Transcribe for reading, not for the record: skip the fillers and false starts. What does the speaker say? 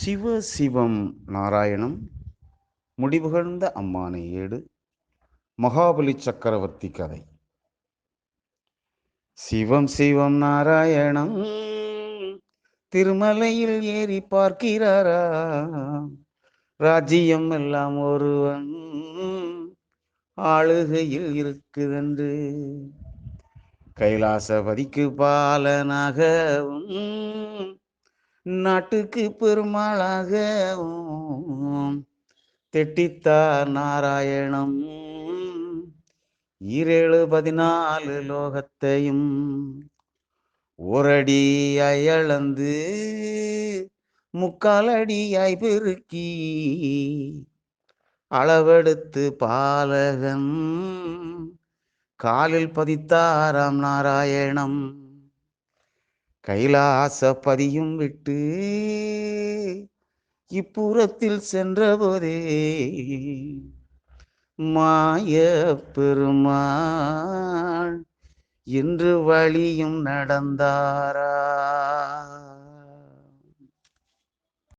சிவ சிவம் நாராயணம் முடிவுகழ்ந்த அம்மானை ஏடு மகாபலி சக்கரவர்த்தி கதை. சிவம் சிவம் நாராயணம் திருமலையில் ஏறி பார்க்கிறாரா, ராஜ்யம் எல்லாம் ஒருவன் ஆளுகையில் இருக்குதென்று. கைலாசபதிக்கு பாலனாகவும் நாட்டுக்கு பெருமாளாகவும் திட்டித்தார் நாராயணம். 14 லோகத்தையும் ஓரடி அயளந்து முக்காலடியாய் பெருக்கி அளவெடுத்து பாலகன் காலில் பதித்தாராம் நாராயணம். கைலாசபதியும் விட்டு இப்புறத்தில் சென்றபோதே மாய பெருமாள் என்று வழியும் நடந்தாரா.